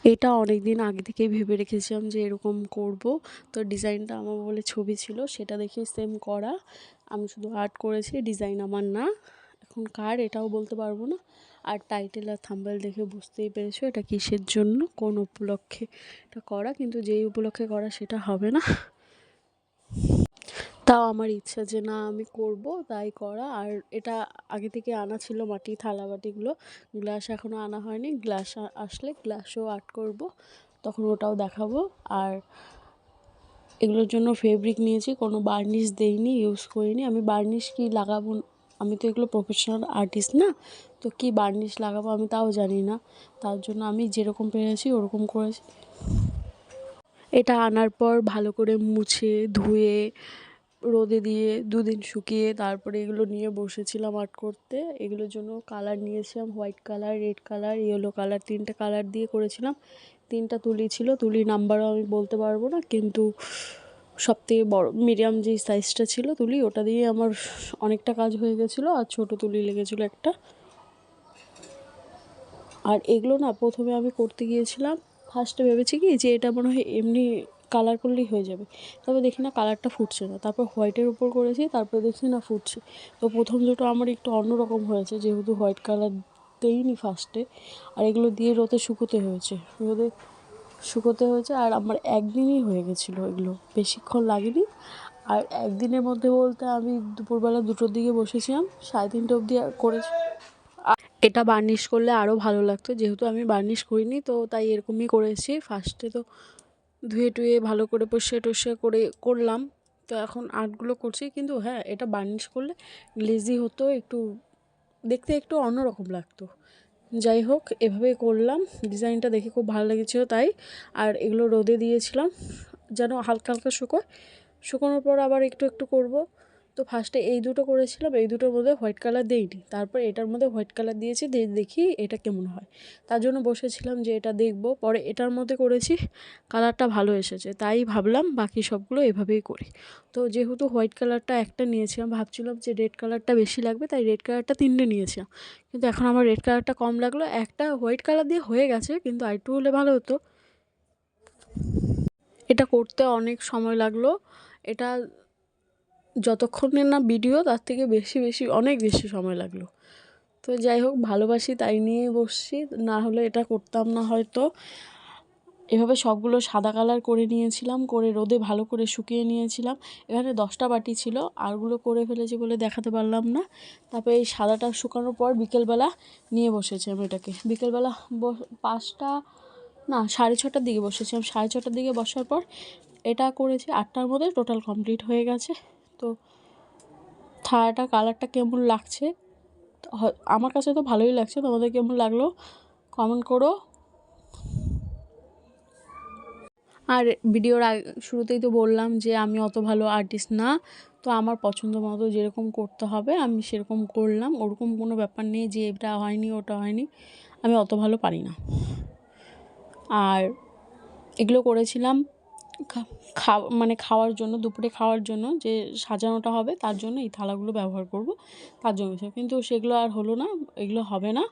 এটা অনেক দিন আগে থেকেই ভেবে রেখেছিলাম যে এরকম করব। তো ডিজাইনটা আমার বলে ছবি ছিল, সেটা দেখেই সেম করা। আমি শুধু আর্ট করেছি, ডিজাইন আমার না। এখন কার এটাও বলতে পারবো না। আর টাইটেল আর থাম্বনেল দেখে বুঝতেই পেরেছো এটা কিসের জন্য, কোন উপলক্ষে এটা করা, কিন্তু যেই উপলক্ষে করা সেটা হবে না। তাও আমার ইচ্ছা যে না আমি করব, তাই করা। আর এটা আগে থেকে আনা ছিল, মাটি থালা বাটিগুলো। গ্লাস এখনও আনা হয়নি, গ্লাস আসলে গ্লাসও আর্ট করব, তখন ওটাও দেখাবো। আর এগুলোর জন্য ফেব্রিক নিয়েছি, কোনো বার্নিশ দেইনি, ইউজ করিনি। আমি বার্নিশ কি লাগাবো, আমি তো এগুলো প্রফেশনাল আর্টিস্ট না, তো কি বার্নিশ লাগাবো আমি তাও জানি না। তার জন্য আমি যেরকম পেরেছি ওরকম করেছি। এটা আনার পর ভালো করে মুছে ধুয়ে রোদে দিয়ে 2 দিন শুকিয়ে তারপরে এগুলো নিয়ে বসেছিলাম আর্ট করতে। এগুলোর জন্য কালার নিয়েছিলাম, white colour, red colour, yellow colour, 3টে কালার দিয়ে করেছিলাম। 3টা তুলি ছিল, তুলির নাম্বারও আমি বলতে পারবো না, কিন্তু সবথেকে বড় মিডিয়াম যেই সাইজটা ছিল তুলি, ওটা দিয়ে আমার অনেকটা কাজ হয়ে গেছিলো। আর ছোটো তুলি লেগেছিলো একটা। আর এগুলো না প্রথমে আমি করতে গিয়েছিলাম, ফার্স্টে ভেবেছি কি যে এটা মনে হয় এমনি কালার করলেই হয়ে যাবে। তবে দেখি না কালারটা ফুটছে না। তারপর হোয়াইটের উপর করেছি, তারপরে দেখছি না ফুটছে। তো প্রথম দুটো আমার একটু অন্যরকম হয়েছে, যেহেতু হোয়াইট কালার দেইনি ফার্স্টে। আর এগুলো দিয়ে রোদে শুকোতে হয়েছে, রোদে শুকোতে হয়েছে। আর আমার একদিনই হয়ে গেছিলো, এগুলো বেশিক্ষণ লাগেনি। আর একদিনের মধ্যে বলতে আমি দুপুরবেলা 2টোর দিকে বসেছিলাম, 3:30 অবধি করেছি। এটা বার্নিশ করলে আরও ভালো লাগতো, যেহেতু আমি বার্নিশ করিনি তো তাই এরকমই করেছি। ফার্স্টে তো ধুয়ে টুয়ে ভালো করে পরিষ্কার টরিষ্কার করে করলাম। তো এখন আর্টগুলো করছি, কিন্তু হ্যাঁ এটা বার্নিশ করলে গ্লেজি হতো, একটু দেখতে একটু অন্যরকম লাগতো। যাই হোক, এভাবেই করলাম। ডিজাইনটা দেখে খুব ভালো লেগেছিলো তাই। আর এগুলো রোদে দিয়েছিলাম যেন হালকা হালকা শুকোয়। শুকোনোর পর আবার একটু একটু করব। তো ফার্স্টে এই দুটো করেছিলাম, এই দুটোর মধ্যে হোয়াইট কালার দিইনি, তারপর এটার মধ্যে হোয়াইট কালার দিয়েছি, দেখি এটা কেমন হয়। তার জন্য বসেছিলাম যে এটা দেখব। পরে এটার মধ্যে করেছি, কালারটা ভালো এসেছে, তাই ভাবলাম বাকি সবগুলো এভাবেই করি। তো যেহেতু হোয়াইট কালারটা একটা নিয়েছিলাম, ভাবছিলাম যে রেড কালারটা বেশি লাগবে, তাই রেড কালারটা 3টে নিয়েছিলাম। কিন্তু এখন আমার রেড কালারটা কম লাগলো। একটা হোয়াইট কালার দিয়ে হয়ে গেছে, কিন্তু আরেকটু হলে ভালো হতো। এটা করতে অনেক সময় লাগলো। এটা যতক্ষণের না ভিডিও, তার থেকে বেশি অনেক বেশি সময় লাগলো। তো যাই হোক, ভালোবাসি তাই নিয়েই বসছি, না হলে এটা করতাম না হয়তো। এভাবে সবগুলো সাদা কালার করে নিয়েছিলাম, করে রোদে ভালো করে শুকিয়ে নিয়েছিলাম। এখানে 10টা বাটি ছিল, আরগুলো করে ফেলেছি বলে দেখাতে পারলাম না। তারপরে এই সাদাটা শুকানোর পর বিকেলবেলা নিয়ে বসেছি আমি এটাকে। বিকেলবেলা 5টা না 6:30টার দিকে বসেছিলাম। 6:30টার দিকে বসার পর এটা করেছি 8টার মধ্যে টোটাল কমপ্লিট হয়ে গেছে। তো থালাটা কালারটা কেমন লাগছে, আমার কাছে তো ভালোই লাগছে, তোমাদের কেমন লাগলো কমেন্ট করো। আর ভিডিওর শুরুতেই তো বললাম যে আমি অত ভালো আর্টিস্ট না, তো আমার পছন্দ মতো যেরকম করতে হবে আমি সেরকম করলাম। ওরকম কোনো ব্যাপার নেই যে এটা হয়নি ওটা হয়নি, আমি অত ভালো পারি না। আর এগুলো করেছিলাম মানে খাওয়ার জন্য, দুপুরে খাওয়ার জন্য যে সাজানোটা হবে তার জন্য এই থালাগুলো ব্যবহার করব, তার জন্য। কিন্তু সেগুলো আর হলো না, এগুলো হবে না।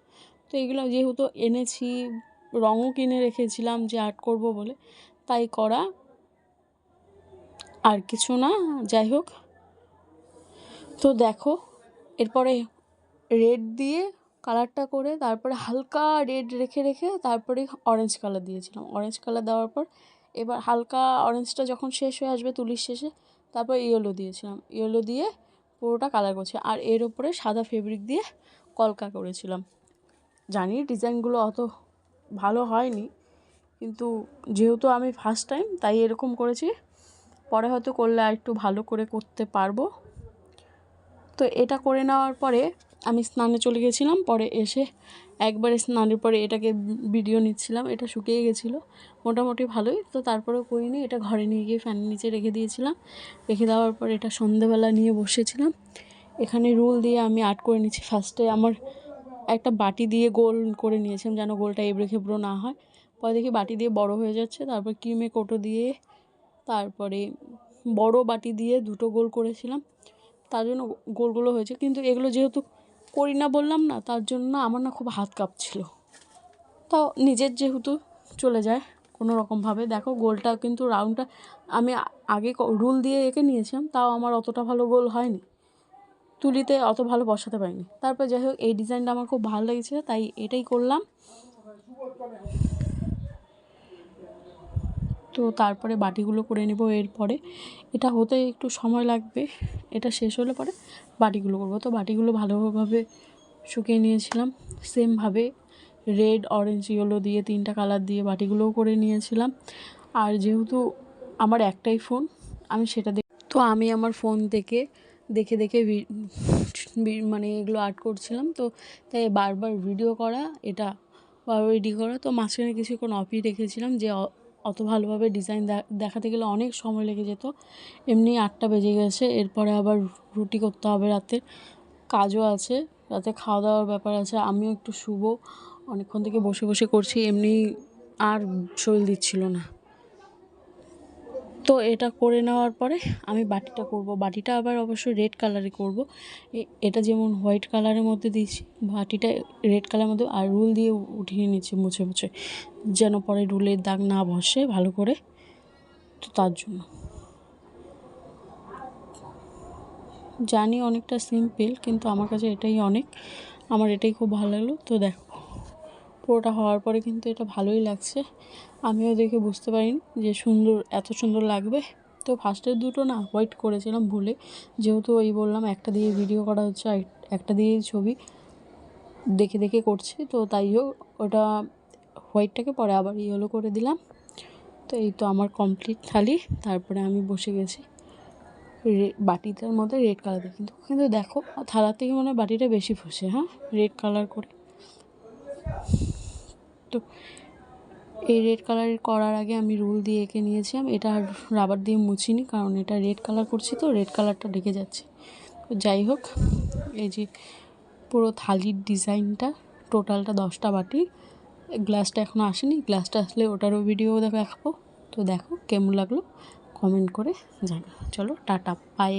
তো এগুলো যেহেতু এনেছি, রঙও কিনে রেখেছিলাম যে আর্ট করব বলে, তাই করা, আর কিছু না। যাই হোক, তো দেখো এরপরে রেড দিয়ে কালারটা করে, তারপরে হালকা রেড রেখে তারপরে অরেঞ্জ কালার দিয়েছিলাম। অরেঞ্জ কালার দেওয়ার পর এবার হালকা অরেঞ্জটা যখন শেষ হয়ে আসবে তুলির শেষে, তারপর ইয়েলো দিয়েছিলাম। ইয়েলো দিয়ে পুরোটা কালার করছি। আর এর উপরে সাদা ফেব্রিক দিয়ে কলকা করেছিলাম। জানি ডিজাইনগুলো অত ভালো হয়নি, কিন্তু যেহেতু আমি ফার্স্ট টাইম তাই এরকম করেছি। পরে হয়তো করলে আর একটু ভালো করে করতে পারবো। তো এটা করে নেওয়ার পরে আমি স্নানে চলে গেছিলাম। পরে এসে একবারে স্নানের পরে এটাকে ভিডিও নিচ্ছিলাম। এটা শুকিয়ে গেছিলো মোটামুটি ভালোই, তো তারপরেও করিনি। এটা ঘরে নিয়ে গিয়ে ফ্যানের নিচে রেখে দিয়েছিলাম। রেখে দেওয়ার পর এটা সন্ধেবেলা নিয়ে বসেছিলাম। এখানে রুল দিয়ে আমি আর্ট করে নিচ্ছি। ফার্স্টে আমার একটা বাটি দিয়ে গোল করে নিয়েছিলাম যেন গোলটা এবড়ো খেবড়ো না হয়। পরে দেখি বাটি দিয়ে বড় হয়ে যাচ্ছে, তারপর ক্রিমে কোটো দিয়ে, তারপরে বড় বাটি দিয়ে 2টো গোল করেছিলাম, তার জন্য গোলগুলো হয়েছে। কিন্তু এগুলো যেহেতু করি না বললাম না, তার জন্য আমার না খুব হাত কাঁপছিল। তাও নিজের যেহেতু চলে যায় কোনো রকমভাবে। দেখো গোলটা কিন্তু রাউন্ডটা আমি আগে রুল দিয়ে এঁকে নিয়েছিলাম, তাও আমার অতটা ভালো গোল হয়নি, তুলিতে অত ভালো বসাতে পারিনি। তারপর যাই হোক এই ডিজাইনটা আমার খুব ভালো লেগেছিলো, তাই এটাই করলাম। তো তারপরে বাটিগুলো করে নেব এরপরে। এটা হতে একটু সময় লাগবে, এটা শেষ হলে পরে বাটিগুলো করবো। তো বাটিগুলো ভালোভাবে শুকিয়ে নিয়েছিলাম, সেমভাবে রেড, অরেঞ্জ, ইয়েলো দিয়ে 3টা কালার দিয়ে বাটিগুলোও করে নিয়েছিলাম। আর যেহেতু আমার একটাই ফোন, আমি সেটা তো আমি আমার ফোন থেকে দেখে দেখে মানে এগুলো আর্ট করছিলাম। তো তাই বারবার ভিডিও করা, এটা বারবার রেডি করা। তো মাঝখানে কিছুক্ষণ অফই রেখেছিলাম, যে অত ভালোভাবে ডিজাইন দেখাতে গেলে অনেক সময় লেগে যেত। এমনি 8টা বেজে গেছে, এরপরে আবার রুটি করতে হবে, রাতে কাজও আছে, রাতে খাওয়া দাওয়ার ব্যাপার আছে। আমিও একটু শুবো, অনেকক্ষণ থেকে বসে বসে করছি, এমনি আর শরীর দিচ্ছিল না। তো এটা করে নেওয়ার পরে আমি বাটিটা করব। বাটিটা আবার অবশ্যই রেড কালারে করব। এটা যেমন হোয়াইট কালারের মধ্যে দিয়েছি, বাটিটা রেড কালারের মধ্যে, আর রুল দিয়ে উঠিয়ে নিচ্ছি মুছে মুছে, যেন পরে রুলের দাগ না বসে ভালো করে। তো তার জন্য জানি অনেকটা সিম্পল, কিন্তু আমার কাছে এটাই অনেক, আমার এটাই খুব ভালো লাগলো। তো দেখো পুরোটা হওয়ার পরে কিন্তু এটা ভালোই লাগছে, আমিও দেখে বুঝতে পারিনি যে এত সুন্দর লাগবে। তো ফার্স্টের দুটো না হোয়াইট করেছিলাম ভুলে, যেহেতু ওই বললাম একটা দিয়ে ভিডিও করা হচ্ছে, একটা দিয়েই ছবি দেখে দেখে করছি, তো তাই হোক ওটা হোয়াইটটাকে পরে আবার ইয়েলো করে দিলাম। তো এই তো আমার কমপ্লিট থালি। তারপরে আমি বসে গেছি বাটিটার মধ্যে রেড কালার দিয়ে, কিন্তু দেখো থালার থেকে মনে হয় বাটিটা বেশি ফুসে, হ্যাঁ রেড কালার করে। তো এই রেড কালারের করার আগে আমি রুল দিয়ে এঁকে নিয়েছিলাম, এটা আর রাবার দিয়ে মুছিনি, কারণ এটা রেড কালার করছি, তো রেড কালারটা ঢেকে যাচ্ছে। তো যাই হোক এই যে পুরো থালির ডিজাইনটা, টোটালটা 10টা বাটি। গ্লাসটা এখনও আসেনি, গ্লাসটা আসলে ওটারও ভিডিও দেখাবো। তো দেখো কেমন লাগলো কমেন্ট করে জানাও। চলো টাটা, বাই।